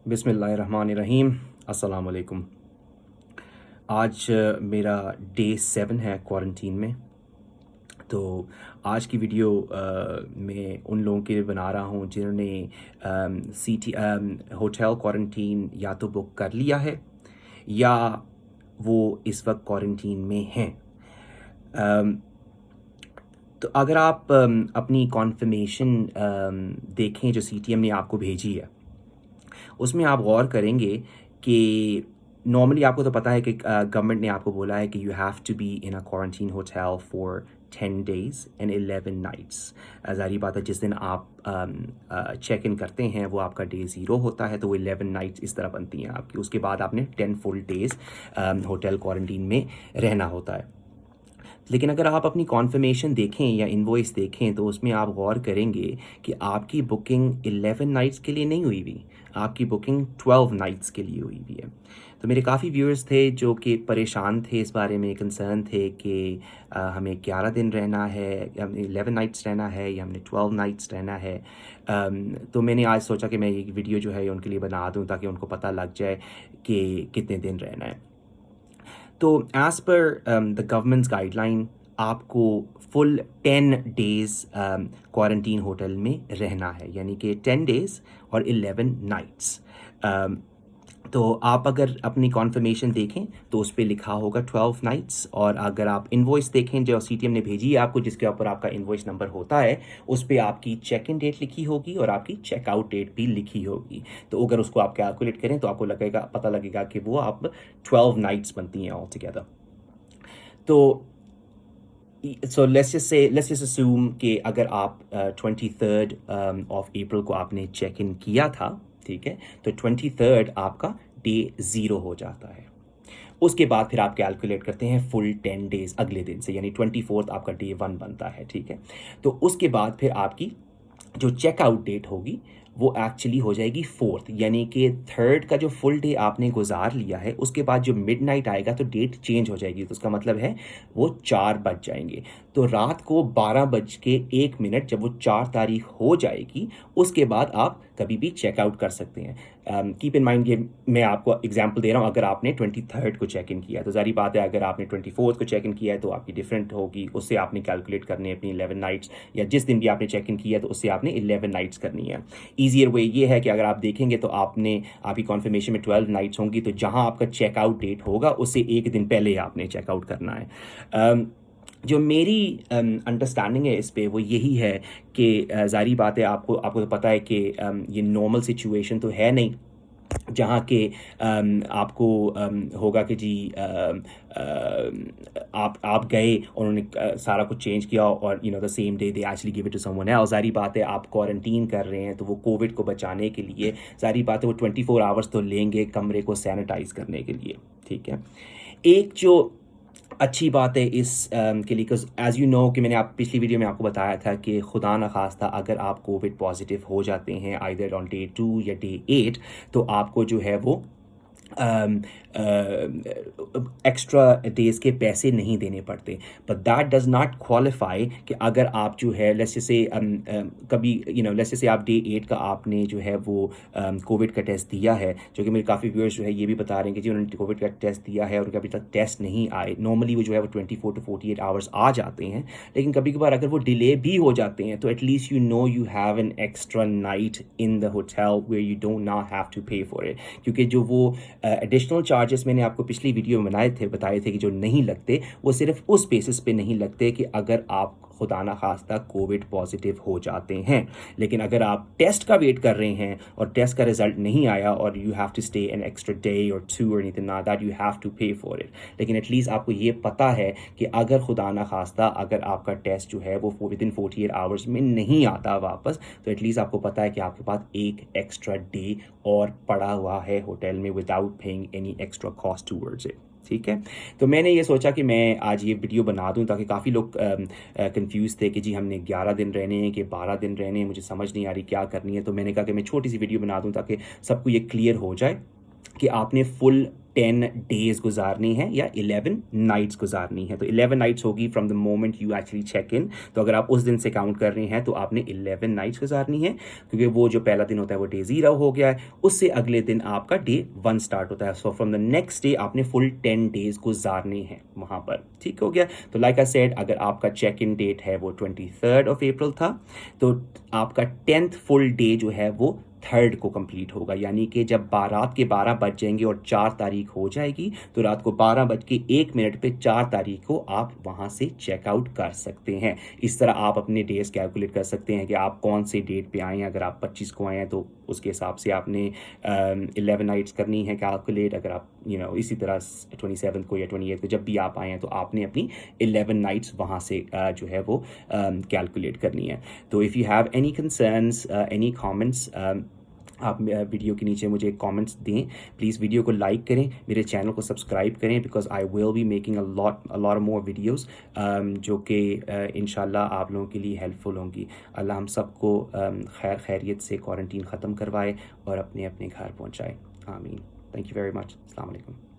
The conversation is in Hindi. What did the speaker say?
बिस्मिल्लाहिर्रहमानिर्रहीम। अस्सलाम वालेकुम। आज मेरा डे 7 है क्वारंटीन में। तो आज की वीडियो मैं उन लोगों के लिए बना रहा हूँ जिन्होंने होटल क्वारंटीन या तो बुक कर लिया है या वो इस वक्त क्वारंटीन में हैं। अम, तो अगर आप अपनी कॉन्फर्मेशन देखें जो सीटीएम ने आपको भेजी है, उसमें आप गौर करेंगे कि नॉर्मली आपको तो पता है कि गवर्नमेंट ने आपको बोला है कि you have to be in a quarantine hotel for 10 days and 11 nights. ज़ाहिर बात है जिस दिन आप चेक इन करते हैं वो आपका डे 0 होता है, तो वो 11 नाइट्स इस तरह बनती हैं आपकी। उसके बाद आपने 10 फुल डेज़ होटल क्वारंटीन में रहना होता है। लेकिन अगर आप अपनी कॉन्फर्मेशन देखें या इनवॉइस देखें तो उसमें आप गौर करेंगे कि आपकी बुकिंग 11 नाइट्स के लिए नहीं हुई हुई, आपकी बुकिंग 12 नाइट्स के लिए हुई हुई है। तो मेरे काफ़ी व्यूअर्स थे जो कि परेशान थे, इस बारे में कंसर्न थे कि हमें 11 दिन रहना है या हमें 11 नाइट्स रहना है या हमने 12 नाइट्स रहना है। तो मैंने आज सोचा कि मैं ये वीडियो जो है उनके लिए बना दूं ताकि उनको पता लग जाए कि कितने दिन रहना है। तो as per the governments guideline आपको फुल 10 डेज़ क्वारंटीन होटल में रहना है, यानी कि 10 डेज़ और 11 नाइट्स। तो आप अगर अपनी कॉन्फर्मेशन देखें तो उस पे लिखा होगा 12 नाइट्स, और अगर आप इनवॉइस देखें जो सीटीएम ने भेजी है आपको, जिसके ऊपर आपका इनवॉइस नंबर होता है, उस पे आपकी चेक इन डेट लिखी होगी और आपकी चेकआउट डेट भी लिखी होगी। तो अगर उसको आप कैलकुलेट करें तो आपको पता लगेगा कि वो आप 12 नाइट्स बनती हैं ऑल टुगेदर। तो सो लेट्स जस्ट अस्यूम कि अगर आप 23rd ऑफ अप्रैल को आपने चेक इन किया था, ठीक है, तो 23rd आपका डे 0 हो जाता है। उसके बाद फिर आप कैलकुलेट करते हैं फुल 10 डेज़ अगले दिन से, यानी 24th आपका डे 1 बनता है, ठीक है। तो उसके बाद फिर आपकी जो चेकआउट डेट होगी वो एक्चुअली हो जाएगी 4th, यानी कि 3rd का जो फुल डे आपने गुजार लिया है उसके बाद जो मिडनाइट आएगा तो डेट चेंज हो जाएगी। तो उसका मतलब है वो 4 बज जाएंगे। तो रात को 12 बज के 1 मिनट जब वो 4 तारीख हो जाएगी उसके बाद आप कभी भी चेकआउट कर सकते हैं। कीप इन माइंड, ये मैं आपको एग्जांपल दे रहा हूँ, अगर आपने 23rd को चेक इन किया है तो जारी बात है अगर आपने 24th को चेक इन किया है तो आपकी डिफरेंट होगी, उससे आपने कैलकुलेट करनी है अपनी 11 नाइट्स, या जिस दिन भी आपने चेक इन किया है तो उससे आपने 11 नाइट्स करनी है। ईजियर वे ये है कि अगर आप देखेंगे तो आपकी कॉन्फर्मेशन में 12 नाइट्स होंगी, तो जहां आपका चेकआउट डेट होगा उससे एक दिन पहले आपने चेकआउट करना है। जो मेरी अंडरस्टैंडिंग है इस पे वो यही है कि ज़ाहिर बात है आपको आपको तो पता है कि ये नॉर्मल सिचुएशन तो है नहीं जहाँ के आपको होगा कि जी आप गए और उन्होंने सारा कुछ चेंज किया और the same day they actually give it to someone else. ज़ाहिर बात है आप क्वारंटीन कर रहे हैं तो वो कोविड को बचाने के लिए ज़ाहिर बात है वो 24 आवर्स तो लेंगे कमरे को सैनिटाइज करने के लिए, ठीक है। एक जो अच्छी बात है इस के लिए, बिकॉज एज़ यू नो कि मैंने आप पिछली वीडियो में आपको बताया था कि खुदा न खास्ता अगर आप कोविड पॉजिटिव हो जाते हैं आइदर ऑन डे 2 या डे 8, तो आपको जो है वो एक्स्ट्रा डेज़ के पैसे नहीं देने पड़ते। But that does not qualify कि अगर आप जो है लेट्स से कभी लेट्स से आप डे 8 का आपने जो है वो कोविड का टेस्ट दिया है, जो कि मेरे काफ़ी व्यूअर्स जो है ये भी बता रहे हैं कि जी उन्होंने कोविड का टेस्ट दिया है और उनका अभी तक टेस्ट नहीं आए। नॉर्मली वो जो है वो 24 to 48 आवर्स आ जाते हैं, लेकिन कभी कभार अगर वो डिले भी हो जाते हैं तो at least you have an extra night in the hotel where you don't not have to pay for it, क्योंकि जो वो एडिशनल चार्जेस मैंने आपको पिछली वीडियो में बताए थे कि जो नहीं लगते, वो सिर्फ उस बेसिस पे नहीं लगते कि अगर आप खुदा ना खास्ता कोविड पॉजिटिव हो जाते हैं। लेकिन अगर आप टेस्ट का वेट कर रहे हैं और टेस्ट का रिजल्ट नहीं आया और you have to stay an extra day और 2 और anything like that, you have to pay for it. लेकिन एटलीस्ट आपको ये पता है कि अगर खुदा ना खास्ता अगर आपका टेस्ट जो है वो विद इन 48 आवर्स में नहीं आता वापस, तो एटलीस्ट आपको पता है कि आपके पास एक एक्स्ट्रा डे और पड़ा हुआ है होटल में without paying any extra cost towards it, ठीक है। तो मैंने ये सोचा कि मैं आज ये वीडियो बना दूं ताकि काफ़ी लोग कंफ्यूज थे कि जी हमने 11 दिन रहने हैं कि 12 दिन रहने हैं, मुझे समझ नहीं आ रही क्या करनी है। तो मैंने कहा कि मैं छोटी सी वीडियो बना दूं ताकि सबको ये क्लियर हो जाए कि आपने फुल 10 डेज गुजारनी है या 11 नाइट्स गुजारनी है। तो 11 नाइट्स होगी from the moment you actually check in. तो अगर आप उस दिन से काउंट कर रहे हैं तो आपने 11 नाइट्स गुजारनी है, क्योंकि वो जो पहला दिन होता है वो डे 0 हो गया है, उससे अगले दिन आपका डे 1 स्टार्ट होता है। So from the next day आपने फुल 10 डेज गुजारने हैं वहाँ पर। ठीक हो गया। तो लाइक आई सेड, अगर आपका चेक इन डेट है वो 23 अप्रैल था, तो आपका 10th फुल डे जो है वो 3rd को कंप्लीट होगा। यानी कि जब रात के 12 बज जाएंगे और 4 तारीख हो जाएगी, तो रात को 12:01 पे 4 तारीख को आप वहाँ से चेकआउट कर सकते हैं। इस तरह आप अपने डेज कैलकुलेट कर सकते हैं कि आप कौन से डेट पे आए हैं। अगर आप 25 को आए हैं तो उसके हिसाब से आपने 11 नाइट्स करनी है कैलकुलेट। अगर आप इसी तरह 27 को या 28 को जब भी आप आए हैं तो आपने अपनी 11 नाइट्स वहाँ से जो है वो कैलकुलेट करनी है। तो if you have any concerns, any comments, आप वीडियो के नीचे मुझे कमेंट्स दें। प्लीज़ वीडियो को लाइक करें, मेरे चैनल को सब्सक्राइब करें, because I will be making a lot more videos जो कि इंशाल्लाह आप लोगों के लिए हेल्पफुल होंगी। अल्लाह हम सबको खैरियत से क्वारंटीन ख़त्म करवाए और अपने अपने घर पहुंचाए। आमीन। Thank you very much. अस्सलाम वालेकुम।